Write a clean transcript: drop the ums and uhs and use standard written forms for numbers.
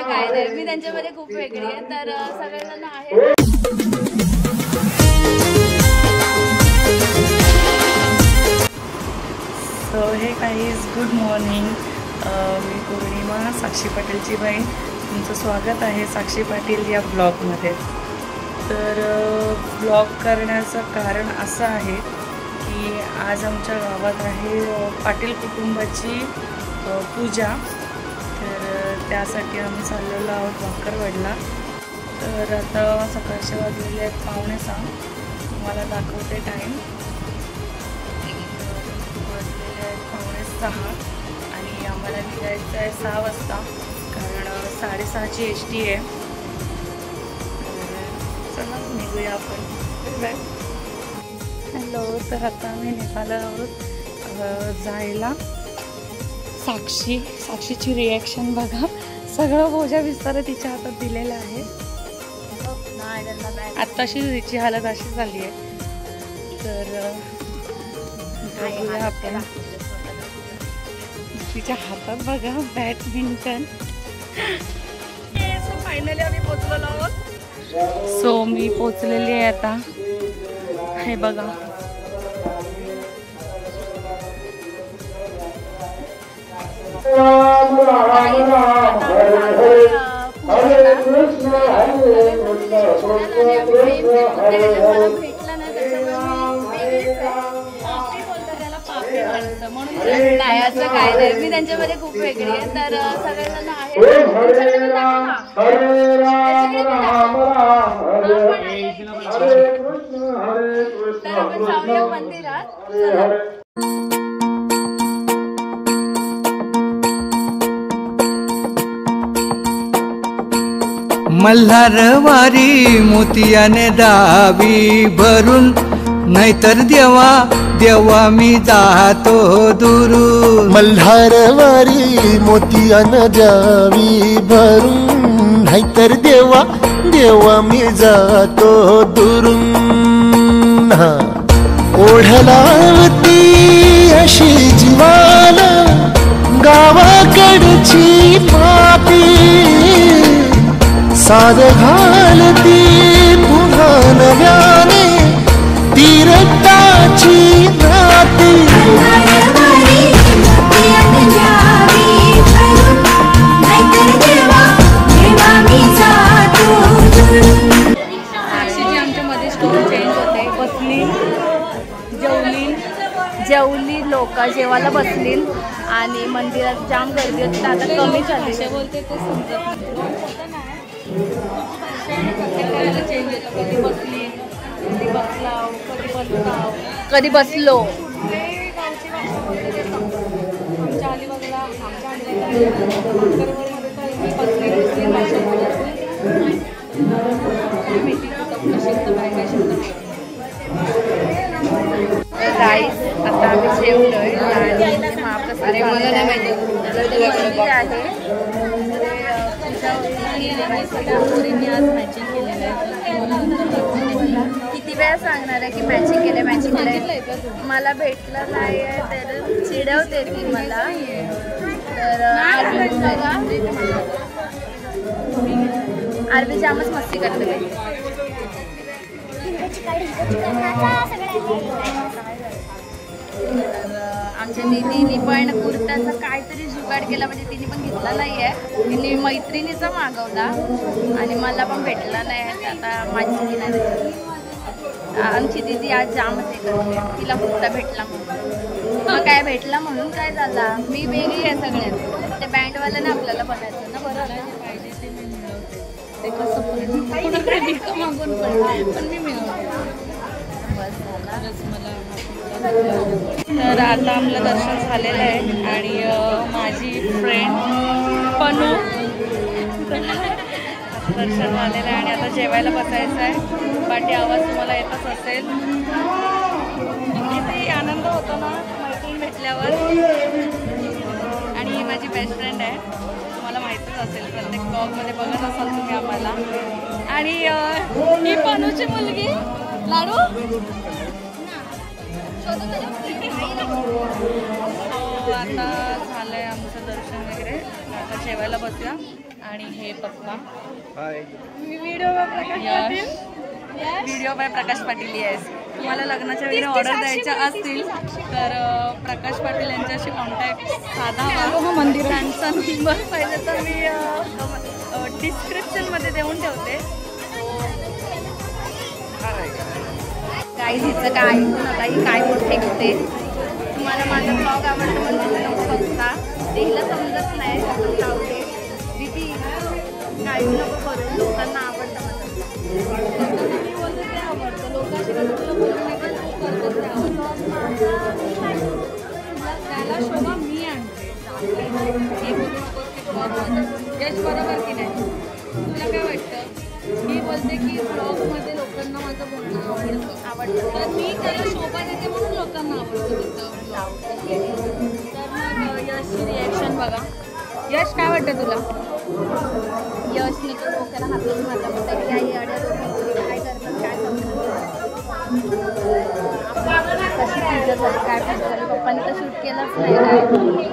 असं काय नाही, मी त्यांच्यामध्ये खूप वेगळी आहे. तर सगळेजण आहेत. सो हे गाईज, गुड मॉर्निंग. मी पौर्णिमा, साक्षी पाटीलची बहीण. तुमचं स्वागत आहे साक्षी पाटील या ब्लॉगमध्ये. तर ब्लॉग करण्याचं कारण असं आहे की आज आमच्या गावात आहे पाटील कुटुंबाची पूजा. तर त्यासाठी आम्ही चाललेलो आहोत भाकरवडला. तर आता सकाळचे वाजलेले आहेत 5:45. तुम्हाला दाखवते टाईम. वाजलेले आहेत 5:45 आणि आम्हाला निघायचं आहे 6 वाजता, कारण 6:30ची एसटी आहे. चला निघूया आपण. हॅलो. तर आता आम्ही निघालो आहोत जायला. साक्षीची रिॲक्शन बघा. सगळं बोजा विस्तार तिच्या हातात दिलेला आहे. आत्ताशी तिची हालत अशी झाली आहे. तर बघूया आपण. तिच्या हातात बघा बॅडमिंटन. फायनली आम्ही पोचलेलो आहोत. सो मी पोचलेली आहे आता. हे बघा. नाही असं काय नाही, मी त्यांच्यामध्ये खूप वेगळी आहे. तर सगळेजण आहेत. तर आपण जाऊया मंदिरात. मल्हारवारी मोतियाने दावी भरून, नाहीतर देवा मी जातो दुरून. मल्हारवारी मोतियाने द्यावी भरून, नाहीतर देवा मी जातो दुरून. ओढलावती अशी जीवाला गावाकडची पापी, साध घालती पुन्हा नव्याने तीरताची नाती. साक्षीची आमच्यामध्ये स्टोरी चेंज होते. बसली, जेवली लोक जेवायला बसली आणि मंदिरात जाम गर्दी होती. तर आता कमी झाली. बोलते ते समजत चेंज होतं. कधी बसली, कधी बसलाव, कधी बसलो. आमच्या अलिबागला राईस. आता आम्ही जेवलोय आणि महाप्रसाद आहे. किती वेळा सांगणार आहे की मॅचिंग केलं. मला भेटलं नाही आहे तर चिडवते ती मला. तर आरबी जामच मस्ती करते. आमच्या दीदीने पण कुर्त्याचा काहीतरी जुगाड केला. म्हणजे तिने पण घेतला नाही आहे. तिने मैत्रिणीचा मागवला आणि मला पण भेटला नाही आहे. आता माझी नाही. आमची दीदी आज जामच हे करते. तिला कुर्ता भेटला म्हणून. मग काय भेटला म्हणून काय झाला. मी वेगळी आहे सगळ्यात. ते बँडवाल्याने आपल्याला बनायचं ना. बरोबर पाहिजे ते मी मिळवते. ते कसं मागून पण मी मिळवते. बस झाला. तर आता आमचं दर्शन झालेलं आहे आणि माझी फ्रेंड पनू दर्शन झालेलं आहे आणि आता जेवायला बसायचं आहे. पाठी आवाज तुम्हाला येतच असेल. किती आनंद होतो ना मैत्रीण भेटल्यावर. आणि ही माझी बेस्ट फ्रेंड आहे. तुम्हाला माहितीच असेल, प्रत्येक ब्लॉगमध्ये बघत असाल तुम्ही आम्हाला. आणि ही पनूची मुलगी लाडू. आता झालंय आमचं दर्शन वगैरे. आता जेवायला बसूया. आणि हे पप्पा. Video bye Prakash Patil. Yes, तुम्हाला लग्नाच्या वेळी ऑर्डर द्यायच्या असतील तर प्रकाश पाटील यांच्याशी कॉन्टॅक्ट साधावा. मंदिर त्यांचा नंबर पाहिजे तर मी डिस्क्रिप्शनमध्ये देऊन ठेवते. काही हिचं काय ऐकू नका, ही काय मोठे होते. तुम्हाला माझा ब्लॉग आवडतो म्हणजे नको बघता, तिला समजत नाही लावते दीदी काही नको करू, लोकांना आवडतं माझं. मी बोलते ते आवडतं लोकांशी कसं तुला बोलू नका तू करतच त्याला शोभा मी आणते. हे बोलू नकोस की ब्लॉग यश बरोबर की नाही? तुला काय वाटतं? मी बोलते की ब्लॉगमध्ये लोकांना माझं बोलणं आवडतं तर मी त्याला शोभा देते म्हणून लोकांना आवडतं तिथं ब्लॉग. तर मग यशची रिॲक्शन बघा. यश काय वाटतं तुला? यशने तो डोक्याला हातच मारला मग तरी काही अड्या काय करतात काय समजत कशी पूजा झाली काय पूजा झाली. पप्पांनी तर शूट केलंच नाही काय.